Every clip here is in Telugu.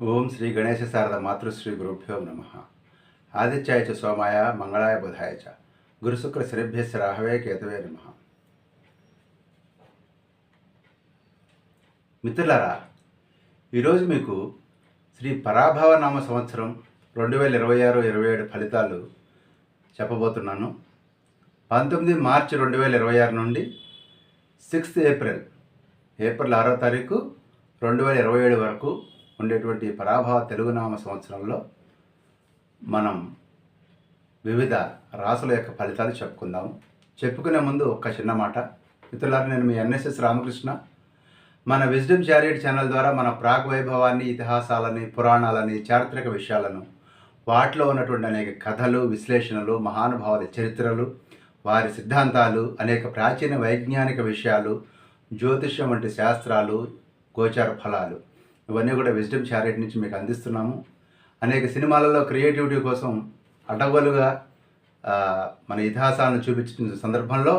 ఓం శ్రీ గణేశ శారద మాతృశ్రీ గురుభ్యో నమ. ఆదిత్యాయ చ సోమాయ మంగళాయ బుధాయ చ గురుశుక్ర శనిభ్యశ్చ రాహవే కేతవే నమ. మిత్రులారా, ఈరోజు మీకు శ్రీ పరాభవ నామ సంవత్సరం 2026-27 ఫలితాలు చెప్పబోతున్నాను. 19 మార్చి 2026 నుండి 6 ఏప్రిల్ 6వ తారీఖు 2027 వరకు ఉండేటువంటి పరాభవ తెలుగునామ సంవత్సరంలో మనం వివిధ రాసుల యొక్క ఫలితాలు చెప్పుకుందాము. చెప్పుకునే ముందు ఒక్క చిన్న మాట. మిత్రులారా, నేను మీ ఎన్ఎస్ఎస్ రామకృష్ణ. మన విజ్డమ్ చారిటీ ఛానల్ ద్వారా మన ప్రాగ్ వైభవాన్ని, ఇతిహాసాలని, పురాణాలని, చారిత్రక విషయాలను, వాటిలో ఉన్నటువంటి అనేక కథలు, విశ్లేషణలు, మహానుభావుల చరిత్రలు, వారి సిద్ధాంతాలు, అనేక ప్రాచీన వైజ్ఞానిక విషయాలు, జ్యోతిష్యం వంటి శాస్త్రాలు, గోచార ఫలాలు, ఇవన్నీ కూడా విజ్డమ్ చారిటీ నుంచి మీకు అందిస్తున్నాము. అనేక సినిమాలలో క్రియేటివిటీ కోసం అడ్డగోలుగా మన ఇతిహాసాలను చూపించిన సందర్భంలో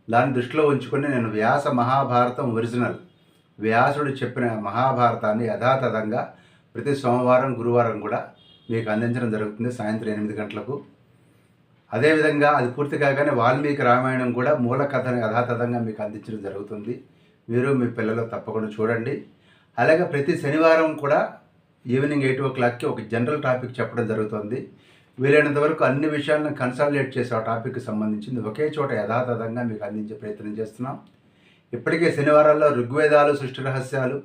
దాన్ని దృష్టిలో ఉంచుకొని నేను వ్యాస మహాభారతం ఒరిజినల్ వ్యాసుడు చెప్పిన మహాభారతాన్ని యథాతథంగా ప్రతి సోమవారం, గురువారం కూడా మీకు అందించడం జరుగుతుంది సాయంత్రం 8 గంటలకు. అదేవిధంగా అది పూర్తి కాగానే వాల్మీకి రామాయణం కూడా మూల కథను యథాతథంగా మీకు అందించడం జరుగుతుంది. మీరు మీ పిల్లలు తప్పకుండా చూడండి. అలాగే ప్రతి శనివారం కూడా ఈవినింగ్ 8 o'clockకి ఒక జనరల్ టాపిక్ చెప్పడం జరుగుతుంది. వీలైనంత వరకు అన్ని విషయాలను కన్సాలిడేట్ చేసే ఆ టాపిక్కి సంబంధించింది ఒకే చోట యథాతథంగా మీకు అందించే ప్రయత్నం చేస్తున్నాం. ఇప్పటికే శనివారాల్లో ఋగ్వేదాలు, సృష్టి రహస్యాలు,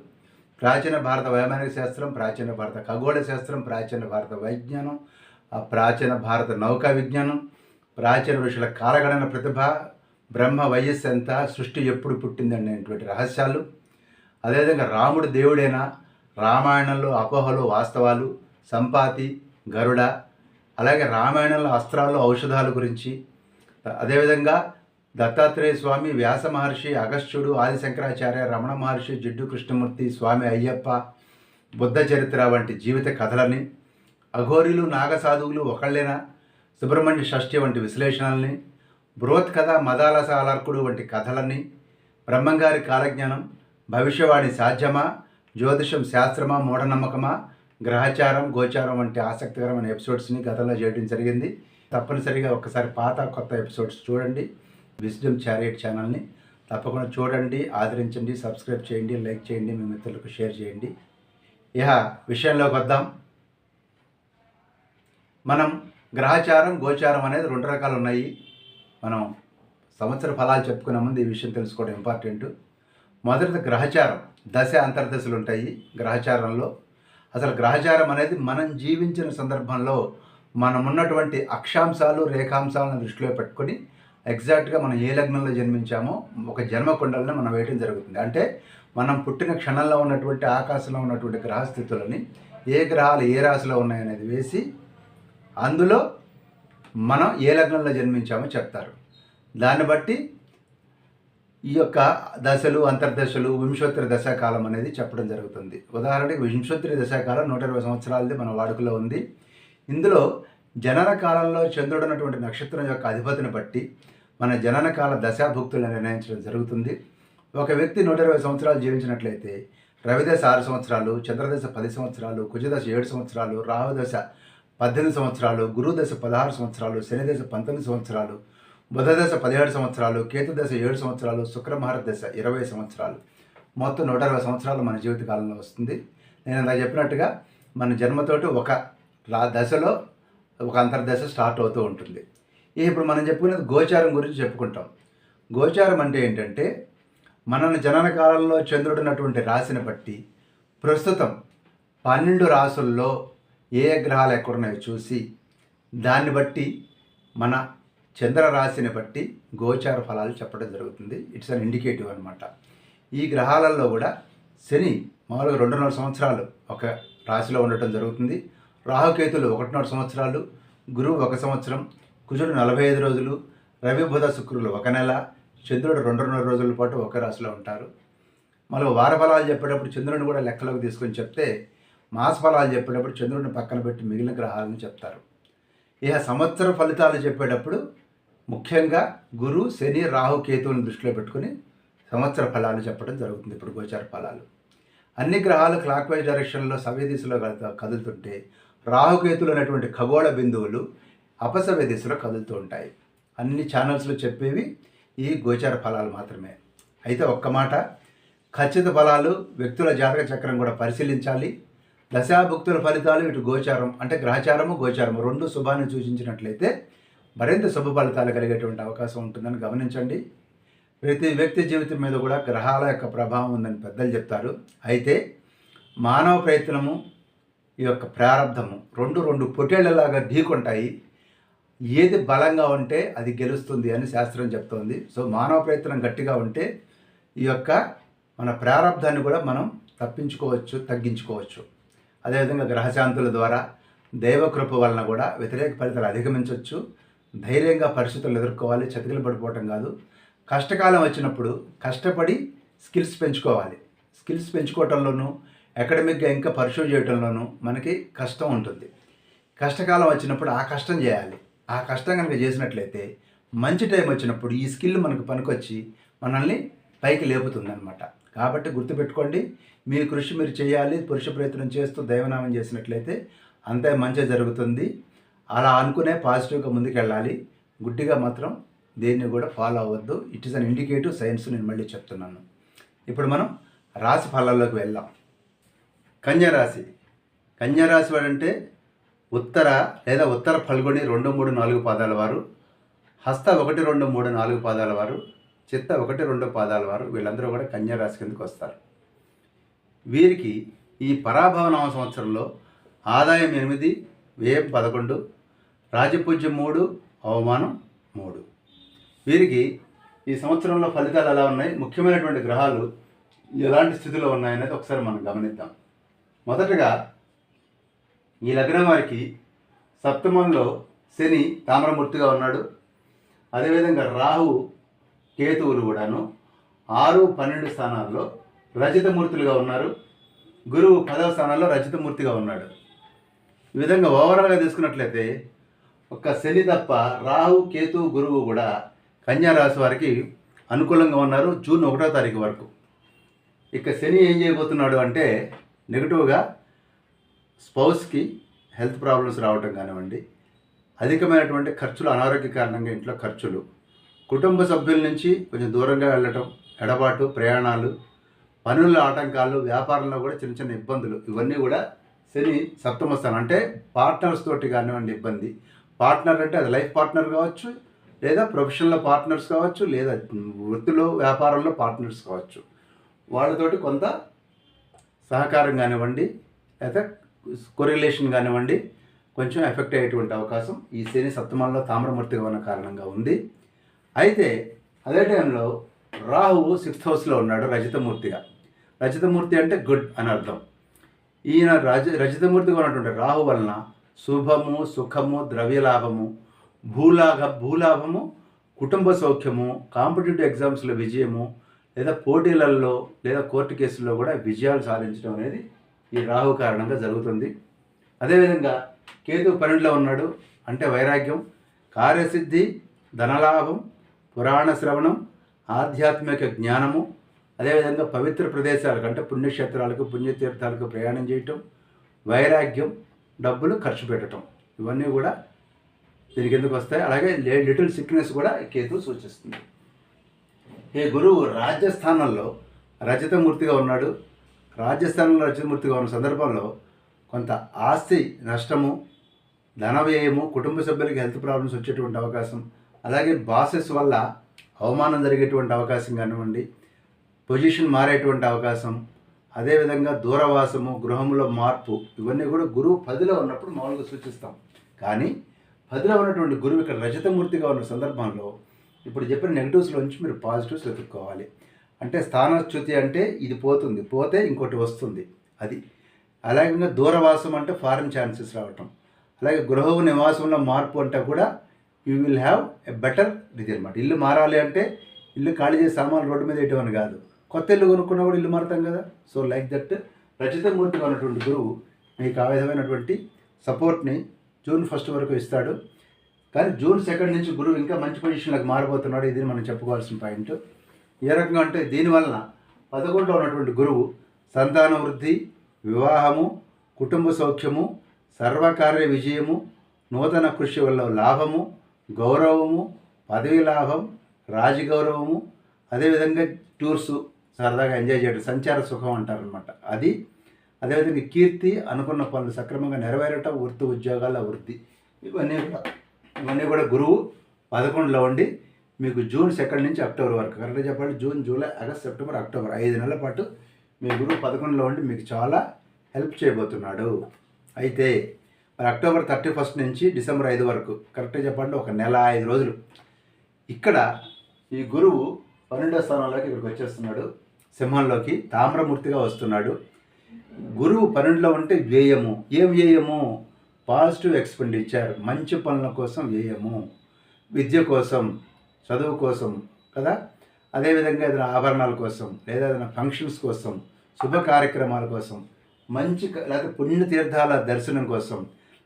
ప్రాచీన భారత వైమానిక శాస్త్రం, ప్రాచీన భారత ఖగోళ శాస్త్రం, ప్రాచీన భారత వైజ్ఞానం, ప్రాచీన భారత నౌకా విజ్ఞానం, ప్రాచీన ఋషుల కాలగణన ప్రతిభ, బ్రహ్మ వయస్సు ఎంత, సృష్టి ఎప్పుడు పుట్టింది అనేటువంటి రహస్యాలు, అదేవిధంగా రాముడు దేవుడేనా, రామాయణంలో అపోహలు, వాస్తవాలు, సంపాతి, గరుడ, అలాగే రామాయణంలో అస్త్రాలు, ఔషధాల గురించి, అదేవిధంగా దత్తాత్రేయ స్వామి, వ్యాస మహర్షి, అగస్త్యుడు, ఆదిశంకరాచార్య, రమణ మహర్షి, జిడ్డు కృష్ణమూర్తి, స్వామి అయ్యప్ప, బుద్ధ చరిత్ర వంటి జీవిత కథలని, అఘోరీలు, నాగసాధువులు ఒకళ్ళేనా, సుబ్రహ్మణ్య షష్ఠి వంటి విశ్లేషణల్ని, బృహత్ కథ, మదాలస అలర్కుడు వంటి కథలని, బ్రహ్మంగారి కాలజ్ఞానం, భవిష్యవాణి సాధ్యమా, జ్యోతిషం శాస్త్రమా, మూఢనమ్మకమా, గ్రహచారం, గోచారం వంటి ఆసక్తికరమైన ఎపిసోడ్స్ని గతంలో చేయడం జరిగింది. తప్పనిసరిగా ఒక్కసారి పాత కొత్త ఎపిసోడ్స్ చూడండి. విజ్డమ్ చారిటీ ఛానల్ని తప్పకుండా చూడండి, ఆదరించండి, సబ్స్క్రైబ్ చేయండి, లైక్ చేయండి, మీ మిత్రులకు షేర్ చేయండి. ఇహ విషయంలోకి వద్దాం. మనం గ్రహచారం, గోచారం అనేది 2 రకాలు ఉన్నాయి. మనం సంవత్సర ఫలాలు చెప్పుకునే ముందు ఈ విషయం తెలుసుకోవడం ఇంపార్టెంట్. మొదటిది గ్రహచారం. దశ అంతర్దశలు ఉంటాయి గ్రహచారంలో. అసలు గ్రహచారం అనేది మనం జీవించిన సందర్భంలో మనం ఉన్నటువంటి అక్షాంశాలు, రేఖాంశాలను దృష్టిలో పెట్టుకొని ఎగ్జాక్ట్గా మనం ఏ లగ్నంలో జన్మించామో ఒక జన్మకుండలను మనం వేయడం జరుగుతుంది. అంటే మనం పుట్టిన క్షణంలో ఉన్నటువంటి ఆకాశంలో ఉన్నటువంటి గ్రహస్థితులని, ఏ గ్రహాలు ఏ రాశిలో ఉన్నాయనేది వేసి అందులో మనం ఏ లగ్నంలో జన్మించామో చెప్తారు. దాన్ని బట్టి ఈ యొక్క దశలు, అంతర్దశలు, వింశోత్తరి దశాకాలం అనేది చెప్పడం జరుగుతుంది. ఉదాహరణకి వింశోత్తరి దశాకాలం 120 సంవత్సరాలది మన వాడుకలో ఉంది. ఇందులో జనన కాలంలో చంద్రుడు ఉన్నటువంటి నక్షత్రం యొక్క అధిపతిని బట్టి మన జనన కాల దశాభుక్తులను నిర్ణయించడం జరుగుతుంది. ఒక వ్యక్తి 120 సంవత్సరాలు జీవించినట్లయితే రవిదశ 6 సంవత్సరాలు, చంద్రదశ 10 సంవత్సరాలు, కుజదశ 7 సంవత్సరాలు, రాహుదశ 18 సంవత్సరాలు, గురుదశ 16 సంవత్సరాలు, శనిదశ 19 సంవత్సరాలు, బుధదశ 17 సంవత్సరాలు, కేతుదశ 7 సంవత్సరాలు, శుక్రమహర దశ 20 సంవత్సరాలు, మొత్తం 120 సంవత్సరాలు మన జీవితకాలంలో వస్తుంది. నేను ఇందాక చెప్పినట్టుగా మన జన్మతోటి ఒక దశలో ఒక అంతర్దశ స్టార్ట్ అవుతూ ఉంటుంది. ఇప్పుడు మనం చెప్పుకునేది గోచారం గురించి చెప్పుకుంటాం. గోచారం అంటే ఏంటంటే మన జనన కాలంలో చంద్రుడు ఉన్నటువంటి రాశిని బట్టి ప్రస్తుతం 12 రాసుల్లో ఏ గ్రహాలు ఎక్కడున్నాయో చూసి దాన్ని బట్టి మన చంద్ర రాశిని బట్టి గోచార ఫలాలు చెప్పడం జరుగుతుంది. ఇట్స్ అన్ ఇండికేటివ్ అనమాట. ఈ గ్రహాలలో కూడా శని మామూలుగా 2.5 సంవత్సరాలు ఒక రాశిలో ఉండటం జరుగుతుంది. రాహుకేతులు 1.5 సంవత్సరాలు, గురువు 1 సంవత్సరం, కుజుడు 45 రోజులు, రవి బుధ శుక్రులు 1 నెల, చంద్రుడు 2.5 రోజుల పాటు ఒక రాశిలో ఉంటారు. మళ్ళీ వార ఫలాలు చెప్పేటప్పుడు చంద్రుడిని కూడా లెక్కలోకి తీసుకొని చెప్తే, మాస ఫలాలు చెప్పేటప్పుడు చంద్రుడిని పక్కన పెట్టి మిగిలిన గ్రహాలను చెప్తారు. ఇక సంవత్సర ఫలితాలు చెప్పేటప్పుడు ముఖ్యంగా గురు, శని, రాహు, కేతువులను దృష్టిలో పెట్టుకుని సంవత్సర ఫలాలు చెప్పడం జరుగుతుంది. ఇప్పుడు గోచార ఫలాలు. అన్ని గ్రహాలు క్లాక్ వైజ్ డైరెక్షన్లో సవ్య దిశలో కదులుతుంటే రాహుకేతులు అనేటువంటి ఖగోళ బిందువులు అపసవ్య దిశలో కదులుతూ ఉంటాయి. అన్ని ఛానల్స్లో చెప్పేవి ఈ గోచార ఫలాలు మాత్రమే. అయితే ఒక్క మాట, ఖచ్చిత ఫలాలు వ్యక్తుల జాతక చక్రం కూడా పరిశీలించాలి. దశాభుక్తుల ఫలితాలు ఇటు గోచారం అంటే గ్రహచారము గోచారము రెండు శుభాన్ని సూచించినట్లయితే మరింత శుభ ఫలితాలు కలిగేటువంటి అవకాశం ఉంటుందని గమనించండి. ప్రతి వ్యక్తి జీవితం మీద కూడా గ్రహాల యొక్క ప్రభావం ఉందని పెద్దలు చెప్తారు. అయితే మానవ ప్రయత్నము ఈ యొక్క ప్రారంధము రెండు పొటేళ్లలాగా ఢీకొంటాయి. ఏది బలంగా ఉంటే అది గెలుస్తుంది అని శాస్త్రం చెప్తోంది. సో మానవ ప్రయత్నం గట్టిగా ఉంటే ఈ యొక్క మన ప్రారంధాన్ని కూడా మనం తప్పించుకోవచ్చు, తగ్గించుకోవచ్చు. అదేవిధంగా గ్రహశాంతుల ద్వారా దైవకృప వలన కూడా వ్యతిరేక ఫలితాలు అధిగమించవచ్చు. ధైర్యంగా పరిస్థితులు ఎదుర్కోవాలి, చతికిలు పడిపోవటం కాదు. కష్టకాలం వచ్చినప్పుడు కష్టపడి స్కిల్స్ పెంచుకోవాలి. స్కిల్స్ పెంచుకోవటంలోనూ అకాడమిక్గా ఇంకా పర్సూ చేయటంలోనూ మనకి కష్టం ఉంటుంది. కష్టకాలం వచ్చినప్పుడు ఆ కష్టం చేయాలి. ఆ కష్టం కనుక చేసినట్లయితే మంచి టైం వచ్చినప్పుడు ఈ స్కిల్ మనకు పనికొచ్చి మనల్ని పైకి లేపుతుంది అనమాట. కాబట్టి గుర్తుపెట్టుకోండి, మీ కృషి మీరు చేయాలి. పురుష ప్రయత్నం చేస్తూ దైవనామం చేసినట్లయితే అంతే మంచి జరుగుతుంది. అలా అనుకునే పాజిటివ్గా ముందుకెళ్ళాలి. గుడ్డిగా మాత్రం దేన్ని కూడా ఫాలో అవ్వద్దు. It is an indicative science, నేను మళ్ళీ చెప్తున్నాను. ఇప్పుడు మనం రాశి ఫలాల్లోకి వెళ్దాం. కన్యారాశి. కన్యారాశి వాడంటే ఉత్తర లేదా ఉత్తర ఫల్గుని 2, 3, 4 పాదాల వారు, హస్త 1, 2, 3, 4 పాదాల వారు, చిత్త 1, 2 పాదాల వారు, వీళ్ళందరూ కూడా కన్యారాశి కిందకు వస్తారు. వీరికి ఈ పరాభవ నామ సంవత్సరంలో ఆదాయం 8, వ్యయం 11, రాజపూజ్యం 3, అవమానం 3. వీరికి ఈ సంవత్సరంలో ఫలితాలు ఎలా ఉన్నాయి, ముఖ్యమైనటువంటి గ్రహాలు ఎలాంటి స్థితిలో ఉన్నాయనేది ఒకసారి మనం గమనిద్దాం. మొదటగా ఈ లగ్నం వారికి సప్తమంలో శని తామ్రమూర్తిగా ఉన్నాడు. అదేవిధంగా రాహు కేతువులు కూడాను 6, 12 స్థానాల్లో రజితమూర్తులుగా ఉన్నారు. గురువు 10వ స్థానాల్లో రజితమూర్తిగా ఉన్నాడు. ఈ విధంగా ఓవరాల్గా తీసుకున్నట్లయితే ఒక్క శని తప్ప రాహు కేతు గురువు కూడా కన్యా రాశి వారికి అనుకూలంగా ఉన్నారు జూన్ 1వ తారీఖు వరకు. ఇక శని ఏం చేయబోతున్నాడు అంటే నెగిటివ్గా స్పౌస్కి హెల్త్ ప్రాబ్లమ్స్ రావటం కానివ్వండి, అధికమైనటువంటి ఖర్చులు, అనారోగ్య కారణంగా ఇంట్లో ఖర్చులు, కుటుంబ సభ్యుల నుంచి కొంచెం దూరంగా వెళ్ళటం, ఎడబాటు, ప్రయాణాలు, పనుల ఆటంకాలు, వ్యాపారంలో కూడా చిన్న చిన్న ఇబ్బందులు, ఇవన్నీ కూడా శని సప్తమ స్థానం అంటే పార్ట్నర్స్ తోటి కానివ్వండి ఇబ్బంది. పార్ట్నర్ అంటే అది లైఫ్ పార్ట్నర్ కావచ్చు, లేదా ప్రొఫెషనల్ పార్ట్నర్స్ కావచ్చు, లేదా వృత్తిలో వ్యాపారంలో పార్ట్నర్స్ కావచ్చు. వాళ్ళతోటి కొంత సహకారం కానివ్వండి, లేదా కొరిలేషన్ కానివ్వండి కొంచెం ఎఫెక్ట్ అయ్యేటువంటి అవకాశం ఈ శని సప్తమంలో తామ్రమూర్తిగా ఉన్న కారణంగా ఉంది. అయితే అదే టైంలో రాహువు 6th హౌస్లో ఉన్నాడు రజితమూర్తిగా. రజితమూర్తి అంటే గుడ్ అని అర్థం. ఈయన రజితమూర్తిగా ఉన్నటువంటి రాహు వలన శుభము, సుఖము, ద్రవ్యలాభము, భూలాభము, కుటుంబ సౌఖ్యము, కాంపిటేటివ్ ఎగ్జామ్స్లో విజయము, లేదా పోటీలలో లేదా కోర్టు కేసుల్లో కూడా విజయాలు సాధించడం అనేది ఈ రాహు కారణంగా జరుగుతుంది. అదేవిధంగా కేతు 12లో ఉన్నాడు అంటే వైరాగ్యం, కార్యసిద్ధి, ధనలాభం, పురాణ శ్రవణం, ఆధ్యాత్మిక జ్ఞానము, అదేవిధంగా పవిత్ర ప్రదేశాలకు అంటే పుణ్యక్షేత్రాలకు, పుణ్యతీర్థాలకు ప్రయాణం చేయటం, వైరాగ్యం, డబ్బులు ఖర్చు పెట్టడం, ఇవన్నీ కూడా దీనికి ఎందుకు వస్తాయి. అలాగే లిటిల్ సిక్నెస్ కూడా కేతు సూచిస్తుంది. ఈ గురువు రాజ్యస్థానంలో రజితమూర్తిగా ఉన్నాడు. రాజ్యస్థానంలో రజితమూర్తిగా ఉన్న సందర్భంలో కొంత ఆస్తి నష్టము, ధన వ్యయము, కుటుంబ సభ్యులకి హెల్త్ ప్రాబ్లమ్స్ వచ్చేటువంటి అవకాశం, అలాగే బాసెస్ వల్ల అవమానం జరిగేటువంటి అవకాశం కానివ్వండి, పొజిషన్ మారేటువంటి అవకాశం, అదేవిధంగా దూరవాసము, గృహంలో మార్పు, ఇవన్నీ కూడా గురువు 10లో ఉన్నప్పుడు మామూలుగా సూచిస్తాం. కానీ 10లో ఉన్నటువంటి గురువు ఇక్కడ రజితమూర్తిగా ఉన్న సందర్భంలో ఇప్పుడు చెప్పిన నెగిటివ్స్లోంచి మీరు పాజిటివ్స్ వెతుక్కోవాలి. అంటే స్థానచ్యుతి అంటే ఇది పోతుంది, పోతే ఇంకోటి వస్తుంది అది. అలాగే దూరవాసం అంటే ఫారిన్ ఛాన్సెస్ రావటం, అలాగే గృహ నివాసంలో మార్పు అంటే కూడా you will have a better ఇది అనమాట. ఇల్లు మారాలి అంటే ఇల్లు ఖాళీ చేసి సామాన్లు రోడ్డు మీద వేయటం అని కాదు, కొత్త ఇల్లు కొనుక్కున్నా కూడా ఇల్లు మారుతాం కదా. సో లైక్ దట్ రచితమూర్తిగా ఉన్నటువంటి గురువు మీకు ఆ విధమైనటువంటి సపోర్ట్ని జూన్ 1 వరకు ఇస్తాడు. కానీ జూన్ 2 నుంచి గురువు ఇంకా మంచి పొజిషన్లకు మారిపోతున్నాడు. ఇది మనం చెప్పుకోవాల్సిన పాయింట్. ఏ రకంగా అంటే దీనివలన 11లో ఉన్నటువంటి గురువు సంతాన వృద్ధి, వివాహము, కుటుంబ సౌఖ్యము, సర్వకార్య విజయము, నూతన కృషి వల్ల లాభము, గౌరవము, పదవి లాభం, రాజగౌరవము, అదేవిధంగా టూర్సు సరదాగా ఎంజాయ్ చేయడం, సంచార సుఖం అంటారనమాట అది. అదేవిధంగా కీర్తి, అనుకున్న పనులు సక్రమంగా నెరవేరటం, వృత్తి ఉద్యోగాల వృద్ధి, ఇవన్నీ కూడా గురువు 11లో ఉండి మీకు జూన్ 2 నుంచి అక్టోబర్ వరకు, కరెక్ట్గా చెప్పాలి June, July, August, September, October 5 నెలల పాటు మీ గురువు 11లో ఉండి మీకు చాలా హెల్ప్ చేయబోతున్నాడు. అయితే మరి అక్టోబర్ 31 నుంచి డిసెంబర్ 5 వరకు, కరెక్ట్గా చెప్పాలంటే ఒక నెల 5 రోజులు ఇక్కడ ఈ గురువు 12వ స్థానంలోకి ఇక్కడికి వచ్చేస్తున్నాడు. సింహంలోకి తామ్రమూర్తిగా వస్తున్నాడు. గురువు 12లో ఉంటే వ్యయము. ఏం వ్యయము? పాజిటివ్ ఎక్స్పెండిచర్, మంచి పనుల కోసం వ్యయము, విద్య కోసం, చదువు కోసం కదా. అదేవిధంగా ఏదైనా ఆభరణాల కోసం, లేదా ఏదైనా ఫంక్షన్స్ కోసం, శుభ కార్యక్రమాల కోసం, మంచి లేకపోతే పుణ్యతీర్థాల దర్శనం కోసం,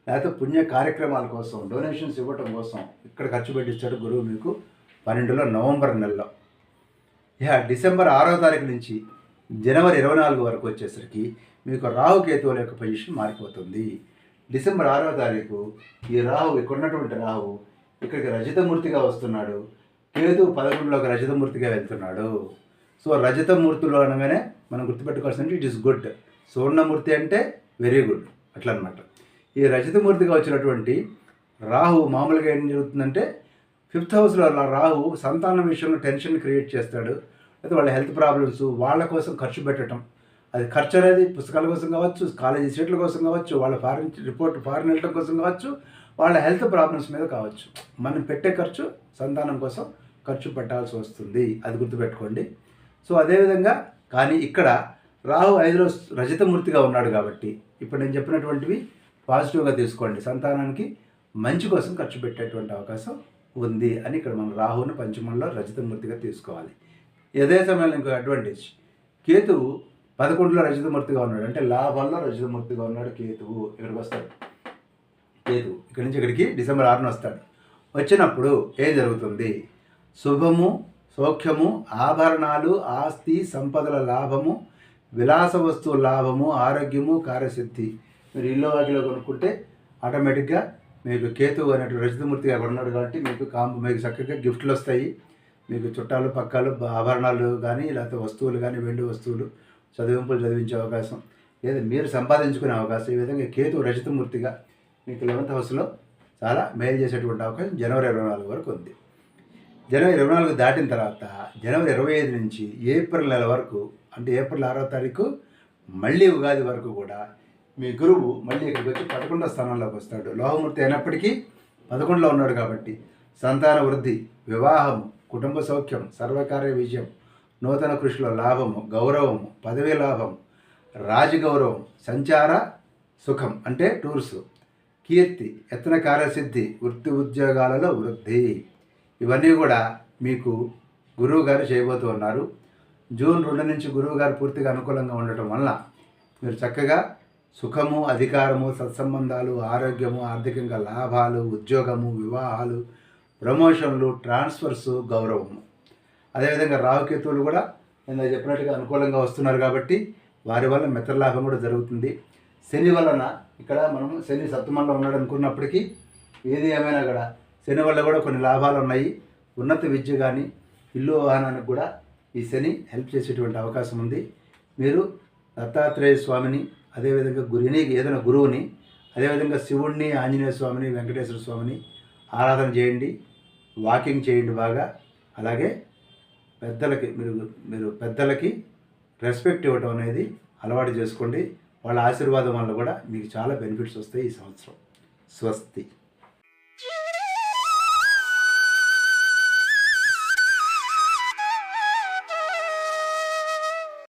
లేకపోతే పుణ్య కార్యక్రమాల కోసం, డొనేషన్స్ ఇవ్వటం కోసం ఇక్కడ ఖర్చు పెట్టించాడు గురువు మీకు 12లో నవంబర్ నెలలో. ఇక డిసెంబర్ 6వ తారీఖు నుంచి జనవరి 24 వరకు వచ్చేసరికి మీకు రాహుకేతువుల యొక్క పొజిషన్ మారిపోతుంది. డిసెంబర్ 6వ తారీఖు ఈ రాహు, ఇక్కడ ఉన్నటువంటి రాహు ఇక్కడికి రజతమూర్తిగా వస్తున్నాడు. కేతు 11లోకి రజతమూర్తిగా వెళ్తున్నాడు. సో రజతమూర్తులు అనగానే మనం గుర్తుపెట్టుకోవాల్సింది ఇట్ ఈస్ గుడ్. సువర్ణమూర్తి అంటే వెరీ గుడ్ అట్లా అనమాట. ఈ రజతమూర్తిగా వచ్చినటువంటి రాహు మామూలుగా ఏం జరుగుతుందంటే 5th హౌస్లో రాహు సంతానం విషయంలో టెన్షన్ క్రియేట్ చేస్తాడు. అయితే వాళ్ళ హెల్త్ ప్రాబ్లమ్స్, వాళ్ళ కోసం ఖర్చు పెట్టడం, అది ఖర్చు అనేది పుస్తకాల కోసం కావచ్చు, కాలేజీ సీట్ల కోసం కావచ్చు, వాళ్ళ ఫారిన్ వెళ్ళడం కోసం కావచ్చు, వాళ్ళ హెల్త్ ప్రాబ్లమ్స్ మీద కావచ్చు. మనం పెట్టే ఖర్చు సంతానం కోసం ఖర్చు పెట్టాల్సి వస్తుంది, అది గుర్తుపెట్టుకోండి. సో అదేవిధంగా కానీ ఇక్కడ రాహు 5లో రజతమూర్తిగా ఉన్నాడు కాబట్టి ఇప్పుడు నేను చెప్పినటువంటివి పాజిటివ్గా తీసుకోండి. సంతానానికి మంచి కోసం ఖర్చు పెట్టేటువంటి అవకాశం ఉంది అని ఇక్కడ మనం రాహువుని పంచమంలో రజతమూర్తిగా తీసుకోవాలి. అదే సమయంలో ఇంకో అడ్వాంటేజ్, కేతువు 11లో రజతమూర్తిగా ఉన్నాడు, అంటే లాభంలో రజతమూర్తిగా ఉన్నాడు కేతువు. ఇక్కడికి వస్తాడు కేతువు, ఇక్కడి నుంచి ఇక్కడికి డిసెంబర్ 6న వస్తాడు. వచ్చినప్పుడు ఏం జరుగుతుంది? శుభము, సౌఖ్యము, ఆభరణాలు, ఆస్తి సంపదల లాభము, విలాస వస్తువు లాభము, ఆరోగ్యము, కార్యసిద్ధి. మీరు ఇల్లు వాటిలో కొనుక్కుంటే ఆటోమేటిక్గా మీకు కేతువు అనేటువంటి రజతమూర్తిగా ఉన్నాడు కాబట్టి మీకు చక్కగా గిఫ్ట్లు వస్తాయి. మీకు చుట్టాలు, పక్కాలు, ఆభరణాలు కానీ, లేకపోతే వస్తువులు కానీ, వెండి వస్తువులు, చదివింపులు చదివించే అవకాశం, లేదా మీరు సంపాదించుకునే అవకాశం. ఈ విధంగా కేతువు రజతమూర్తిగా మీకు 11th హౌస్లో చాలా మేలు చేసేటువంటి అవకాశం జనవరి 24 వరకు ఉంది. జనవరి 24 దాటిన తర్వాత జనవరి 25 నుంచి ఏప్రిల్ నెల వరకు, అంటే ఏప్రిల్ 6వ తారీఖు మళ్ళీ ఉగాది వరకు కూడా మీ గురువు మళ్ళీ ఇక్కడికి వచ్చి 11వ స్థానంలోకి వస్తాడు. లోహమూర్తి అయినప్పటికీ 11లో ఉన్నాడు కాబట్టి సంతాన వృద్ధి, వివాహము, కుటుంబ సౌఖ్యం, సర్వకార్య విజయం, నూతన కృషిలో లాభము, గౌరవము, పదవి లాభం, రాజగౌరవం, సంచార సుఖం అంటే టూర్సు, కీర్తి, యత్న కార్యసిద్ధి, వృత్తి ఉద్యోగాలలో వృద్ధి, ఇవన్నీ కూడా మీకు గురువు గారు చేయబోతూ ఉన్నారు. జూన్ 2 నుంచి గురువు గారు పూర్తిగా అనుకూలంగా ఉండటం వల్ల మీరు చక్కగా సుఖము, అధికారము, సత్సంబంధాలు, ఆరోగ్యము, ఆర్థికంగా లాభాలు, ఉద్యోగము, వివాహాలు, ప్రమోషన్లు, ట్రాన్స్ఫర్సు, గౌరవము. అదేవిధంగా రాహుకేతువులు కూడా నేను చెప్పినట్టుగా అనుకూలంగా వస్తున్నారు కాబట్టి వారి వల్ల మిత్రలాభం కూడా జరుగుతుంది. శని వలన ఇక్కడ మనం శని సప్తమంలో ఉన్నాడు అనుకున్నప్పటికీ ఏది ఏమైనా కూడా శని వల్ల కూడా కొన్ని లాభాలు ఉన్నాయి. ఉన్నత విద్య కానీ, ఇల్లు వాహనానికి కూడా ఈ శని హెల్ప్ చేసేటువంటి అవకాశం ఉంది. మీరు దత్తాత్రేయ స్వామిని, అదేవిధంగా ఏదైనా గురువుని, అదేవిధంగా శివుణ్ణి, ఆంజనేయ స్వామిని, వెంకటేశ్వర స్వామిని ఆరాధన చేయండి, వాకింగ్ చేయండి బాగా. అలాగే పెద్దలకి మీరు పెద్దలకి రెస్పెక్ట్ ఇవ్వడం అనేది అలవాటు చేసుకోండి. వాళ్ళ ఆశీర్వాదం వల్ల కూడా మీకు చాలా బెనిఫిట్స్ వస్తాయి ఈ సంవత్సరం. స్వస్తి.